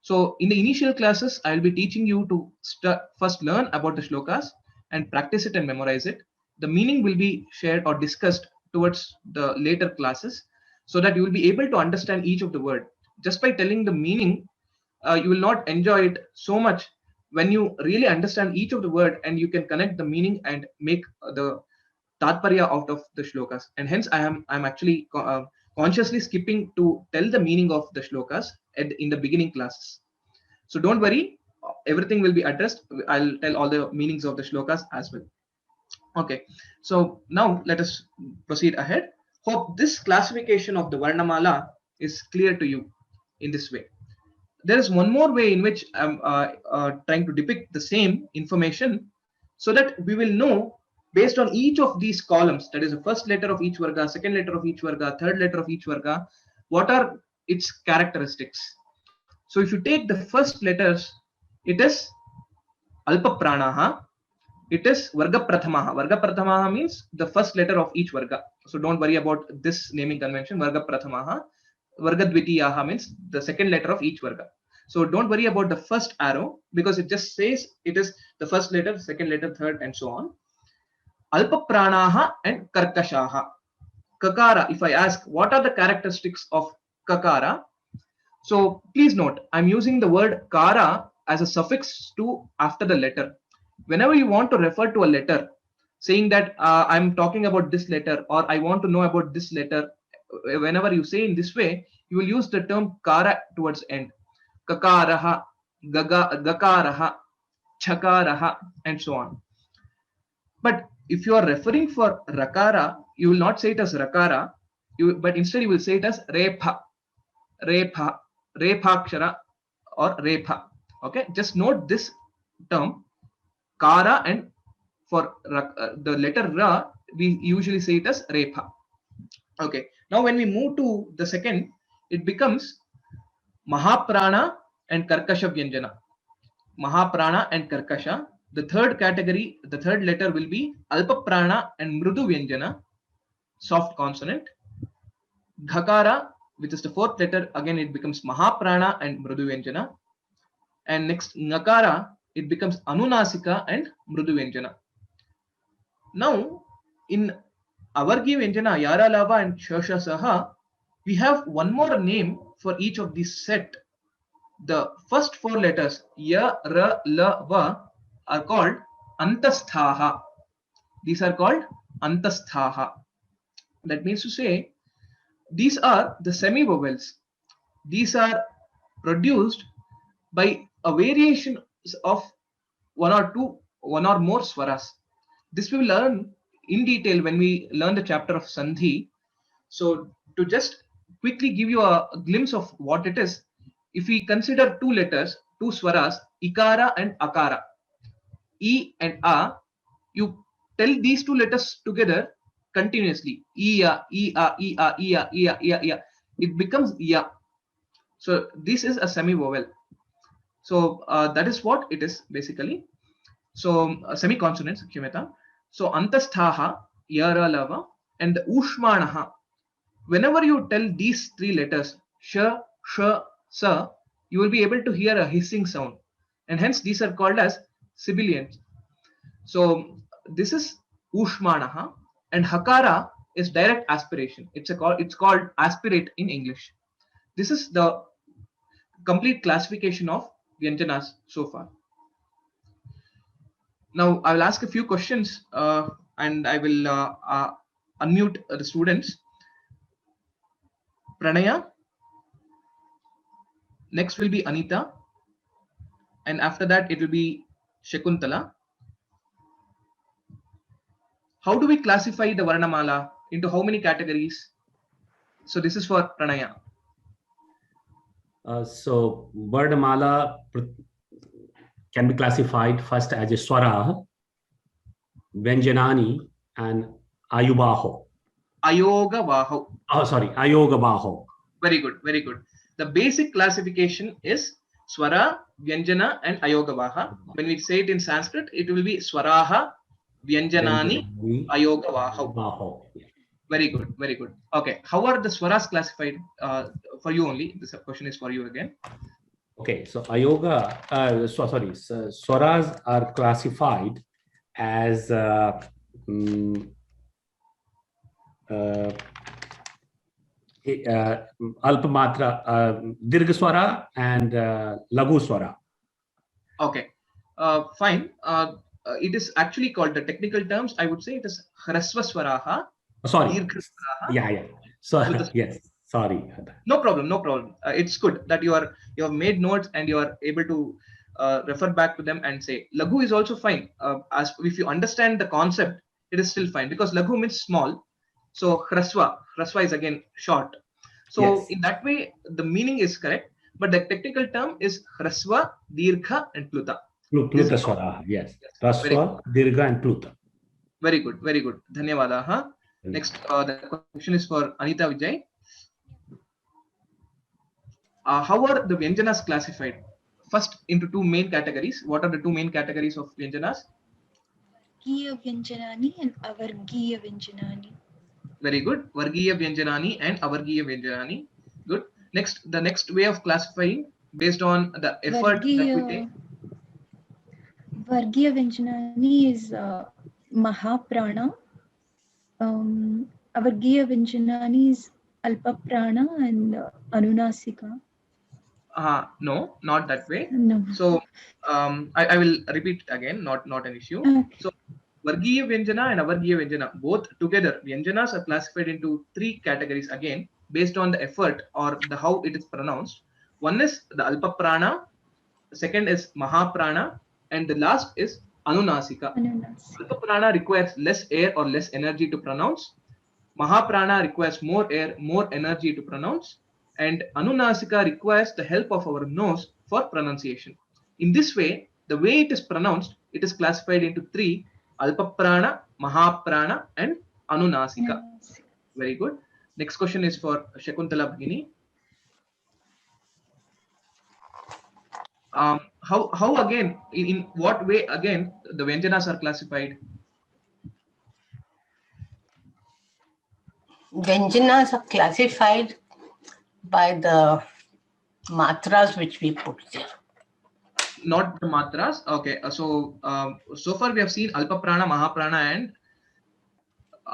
Speaker 1: So in the initial classes, I'll be teaching you to first learn about the shlokas and practice it and memorize it. The meaning will be shared or discussed towards the later classes so that you will be able to understand each of the word. just by telling the meaning, you will not enjoy it so much when you really understand each of the word and you can connect the meaning and make the tatparya out of the shlokas. And hence I'm actually consciously skipping to tell the meaning of the shlokas in the beginning classes. So don't worry, everything will be addressed. I'll tell all the meanings of the shlokas as well. Okay, so now let us proceed ahead. Hope this classification of the Varnamala is clear to you in this way. There is one more way in which I'm trying to depict the same information so that we will know based on each of these columns, that is the first letter of each varga, second letter of each varga, third letter of each varga, what are its characteristics. So if you take the first letters, it is Alpa Pranaha, it is Varga Prathamaha. Varga Prathamaha means the first letter of each Varga. So don't worry about this naming convention. Varga Prathamaha. Varga Dvitiyaha means the second letter of each Varga. So don't worry about the first arrow because it just says it is the first letter, second letter, third, and so on. Alpa Pranaha and Karkashaha. Kakara, if I ask what are the characteristics of Kakara, so please note, I'm using the word Kara as a suffix to after the letter. Whenever you want to refer to a letter, saying that I'm talking about this letter or I want to know about this letter, whenever you say in this way, you will use the term Kara towards end. Kakaraha, Gakaraha, Chakaraha, and so on. But if you are referring for Rakara, you will not say it as Rakara, but instead you will say it as Repha, Repha, Rephakshara, or Repha. Okay, just note this term, Kara, and for the letter Ra, we usually say it as Repha. Okay, now when we move to the second, it becomes Mahaprana and Karkasha Vyanjana. Mahaprana and Karkasha. The third category, the third letter will be Alpa Prana and Mrudu Vyanjana, soft consonant. Ghakara, which is the fourth letter, again it becomes Mahaprana and Mrudu Vyanjana. And next Ngakara, it becomes Anunasika and Mrudu Vyanjana. Now, in Avargi Vyanjana, Yara Lava and Shasha Saha, we have one more name for each of these set. The first four letters, Ya, Ra, La, Va, are called Antasthaha. These are called Antasthaha. That means to say, these are the semi-vowels. These are produced by a variation of one or more swaras. This we will learn in detail when we learn the chapter of Sandhi. So to just quickly give you a glimpse of what it is, if we consider two letters, two swaras, Ikara and Akara, E and A, you tell these two letters together continuously. Iya, Iya, Iya, Iya, Iya, Iya, Iya. It becomes Ya. So this is a semi-vowel. So that is what it is basically. So semi-consonants, Kyumeta. So Antasthaha, Yara Lava, and the Ushmanaha. Whenever you tell these three letters, Sh, Sh, Sa, you will be able to hear a hissing sound. And hence these are called as sibilants. So this is Ushmanaha, and Hakara is direct aspiration. It's called aspirate in English. This is the complete classification of Vyanjanas so far. Now I will ask a few questions and I will unmute the students. Pranaya. Next will be Anita. And after that it will be Shakuntala. How do we classify the Varanamala? Into how many categories? So this is for Pranaya.
Speaker 9: So Varnamala can be classified first as a Swara, Vyanjanani, and Ayubaho.
Speaker 1: Ayogavaho.
Speaker 9: Oh, sorry, Ayogabaho.
Speaker 1: Very good, very good. The basic classification is Swara, Vyanjana, and Ayogavaha. When we say it in Sanskrit, it will be Swaraha, Vyanjanani, Ayogavaho. Very good, very good. Okay, how are the Swaras classified for you only? This question is for you again.
Speaker 9: Okay, so Swaras are classified as Alpa Matra, Dirgha Swara and Lagu Swara.
Speaker 1: Okay, fine. It is actually called, the technical terms, I would say it is Hrasva Swaraha,
Speaker 9: Sorry.
Speaker 1: Dirgha Swaraha.
Speaker 9: Yeah. So,
Speaker 1: Pluta.
Speaker 9: yes, sorry.
Speaker 1: No problem, no problem. It's good that you have made notes and you are able to refer back to them and say. Lagu is also fine. As if you understand the concept, it is still fine, because Lagu means small. So Hrasva is again short. So
Speaker 9: Yes.
Speaker 1: in that way, the meaning is correct, but the technical term is Hrasva, Dirgha, and Pluta.
Speaker 9: Pluta Swara, yes. Raswa, Dirgha, and Pluta.
Speaker 1: Very good, very good. Dhanyavada. Next, the question is for Anita Vijay. How are the Vyanjanas classified? First, into two main categories. What are the two main categories of Vyanjanas?
Speaker 10: Vargiya Vyanjanani and Avargiya Vyanjanani.
Speaker 1: Very good. Vargiya Vyanjanani and Avargiya Vyanjanani. Good. Next, the next way of classifying based on the effort that we take.
Speaker 10: Vargiya Vyanjanani is Mahaprana. Avargiya Vyanjanani is Alpaprana and Anunasika.
Speaker 1: No, not that way.
Speaker 10: No.
Speaker 1: So I will repeat again, not an issue.
Speaker 10: Okay.
Speaker 1: So Vargiya Vyanjana and Avargiya Vyanjana, both together, Vyanjanas are classified into three categories again, based on the effort or the how it is pronounced. One is the Alpaprana, second is Mahaprana, and the last is Anunasika. Alpaprana requires less air or less energy to pronounce. Mahaprana requires more air, more energy to pronounce. And Anunasika requires the help of our nose for pronunciation. In this way, the way it is pronounced, it is classified into three: Alpaprana, Mahaprana, and Anunasika. Very good. Next question is for Shakuntala Bhagini. How again, in what way again the Vyanjanas are classified?
Speaker 11: Vyanjanas are classified by the matras which we put there.
Speaker 1: Not the matras. Okay, so far we have seen Alpaprana, Mahaprana, and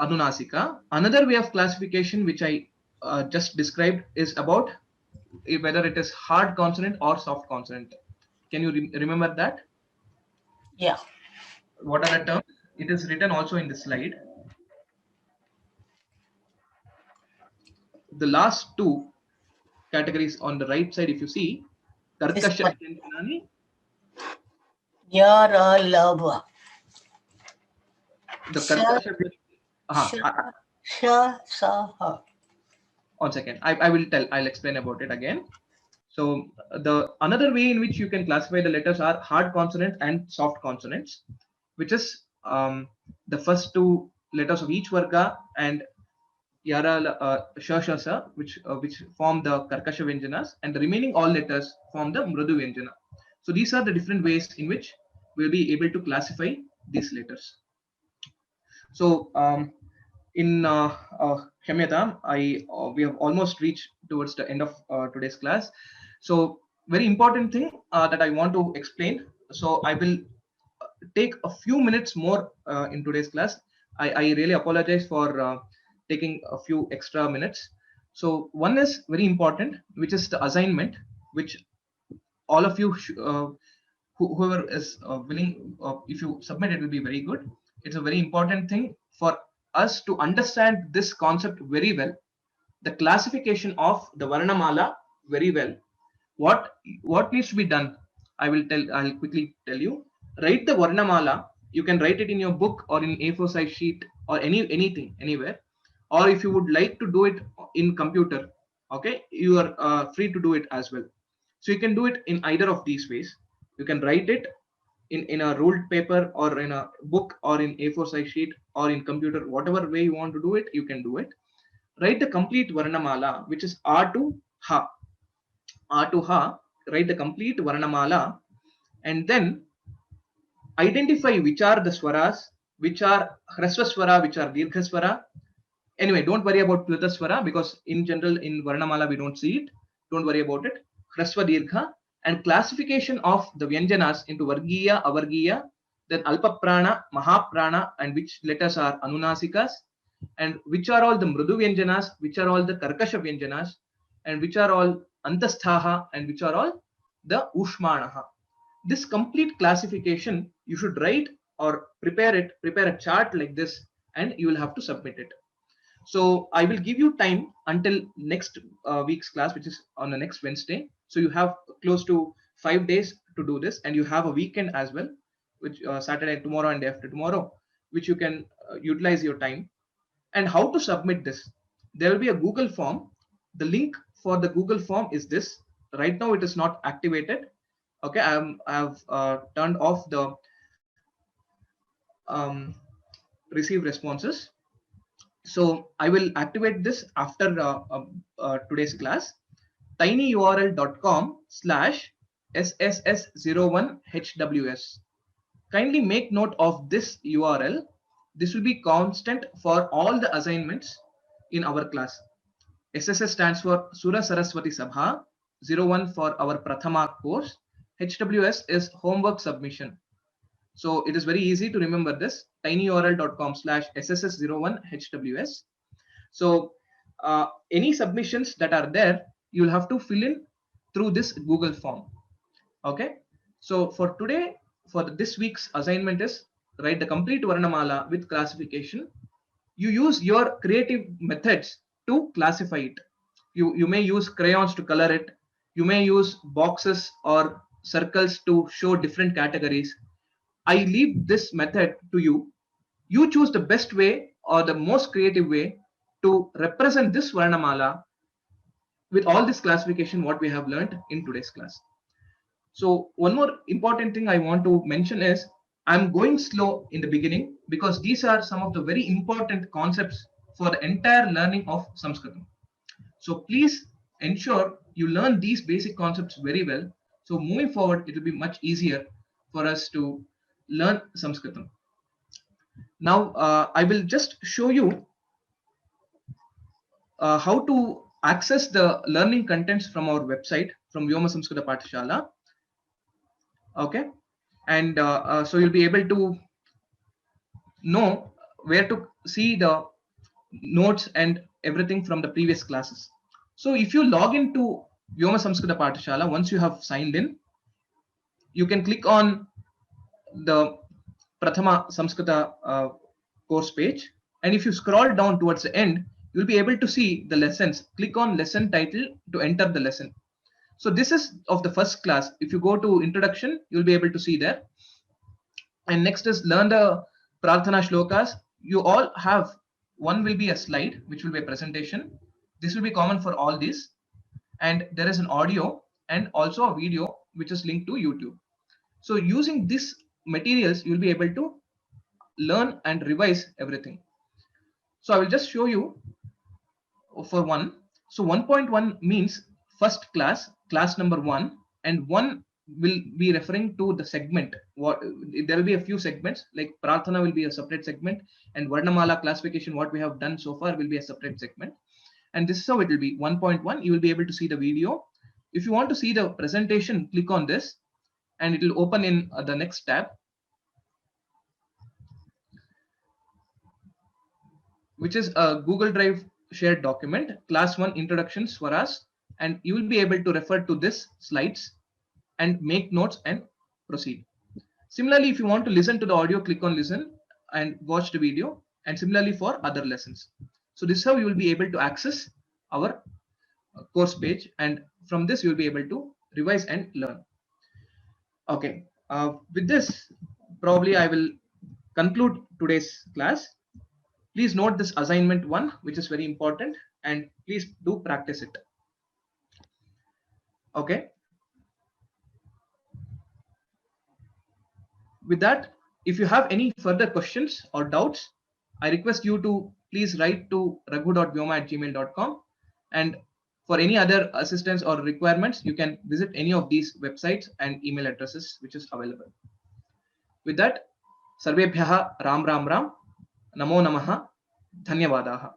Speaker 1: Anunasika. Another way of classification which I just described is about whether it is hard consonant or soft consonant. Can you remember that?
Speaker 11: Yeah.
Speaker 1: What are the terms? It is written also in the slide. The last two categories on the right side, if you see, Karkasha Vyanjanani.
Speaker 11: You're a lover.
Speaker 1: The Karkasha. One second. I'll explain about it again. So the another way in which you can classify the letters are hard consonants and soft consonants, which is the first two letters of each varga and yara shashasa, which form the Karkasha Vyanjanas, and the remaining all letters form the Mrudu Vyanjana. So these are the different ways in which we'll be able to classify these letters. So in Shamyata, we have almost reached towards the end of today's class. So very important thing that I want to explain. So I will take a few minutes more in today's class. I really apologize for taking a few extra minutes. So one is very important, which is the assignment, which all of you, whoever is willing, if you submit, it will be very good. It's a very important thing for us to understand this concept very well, the classification of the Varanamala very well. What needs to be done? I'll quickly tell you. Write the Varanamala. You can write it in your book or in A4 size sheet or anything, anywhere. Or if you would like to do it in computer, okay, you are free to do it as well. So you can do it in either of these ways. You can write it in a ruled paper or in a book or in A4 size sheet or in computer, whatever way you want to do it, you can do it. Write the complete Varanamala, which is R to Ha. R to Ha, write the complete Varanamala, and then identify which are the swaras, which are Hrasva Swara, which are Dirgha Swara. Anyway, don't worry about Pluta Swara, because in general in Varanamala we don't see it. Don't worry about it. Hrasva Dirgha, and classification of the Vyanjanas into Vargiya, Avargiya, then Alpaprana, Mahaprana, and which letters are Anunasikas, and which are all the mrudu vyanjanas, which are all the karkasha vyanjanas, and which are all antasthaha, and which are all the ushmanaha. This complete classification you should write or prepare a chart like this, and you will have to submit it. So I will give you time until next week's class, which is on the next Wednesday. So you have close to 5 days to do this, and you have a weekend as well, which Saturday, tomorrow, and day after tomorrow, which you can utilize your time. And how to submit this? There will be a Google form. The link for the Google form is this. Right now it is not activated. Okay, I've turned off the um, receive responses. So I will activate this after today's class. tinyurl.com/sss01hws. Kindly make note of this URL. This will be constant for all the assignments in our class. SSS stands for Surasaraswathi Sabha. 01 for our Prathama course. HWS is homework submission. So it is very easy to remember this, tinyurl.com/sss01hws. So any submissions that are there, you'll have to fill in through this Google form. Okay. So for today, for this week's assignment is write the complete Varanamala with classification. You use your creative methods to classify it. You may use crayons to color it. You may use boxes or circles to show different categories. I leave this method to you. You choose the best way or the most creative way to represent this Varnamala with all this classification what we have learned in today's class. So one more important thing I want to mention is I'm going slow in the beginning because these are some of the very important concepts for the entire learning of Sanskritam. So please ensure you learn these basic concepts very well. So moving forward, it will be much easier for us to learn Sanskritam. Now I will just show you how to access the learning contents from our website from vyoma-samskrta-pathasala. Okay, and so you'll be able to know where to see the notes and everything from the previous classes. So if you log into vyoma-samskrta-pathasala, once you have signed in, you can click on the Prathama Samskrita course page, and if you scroll down towards the end, you'll be able to see the lessons. Click on lesson title to enter the lesson. So this is of the first class. If you go to introduction, you'll be able to see there. And next is learn the Prarthana Shlokas. You all have, one will be a slide, which will be a presentation. This will be common for all these. And there is an audio and also a video, which is linked to YouTube. So using these materials, you'll be able to learn and revise everything. So I will just show you for one. So 1.1 means first class, class number 1, and 1 will be referring to the segment. What there will be a few segments, like Prarthana will be a separate segment, and Varnamala classification, what we have done so far, will be a separate segment. And this is how it will be. 1.1, you will be able to see the video. If you want to see the presentation, click on this, and it will open in the next tab, which is a Google Drive shared document, class 1 introduction Swaras, and you will be able to refer to this slides and make notes and proceed. Similarly, if you want to listen to the audio, click on listen and watch the video, and similarly for other lessons. So this is how you will be able to access our course page, and from this you will be able to revise and learn. Okay, with this, probably I will conclude today's class. Please note this assignment 1, which is very important, and please do practice it. Okay. With that, if you have any further questions or doubts, I request you to please write to raghu.vyoma@gmail.com, and for any other assistance or requirements, you can visit any of these websites and email addresses which is available. With that, sarvebhyaha ram ram ram, namo namaha, dhanyavadaha.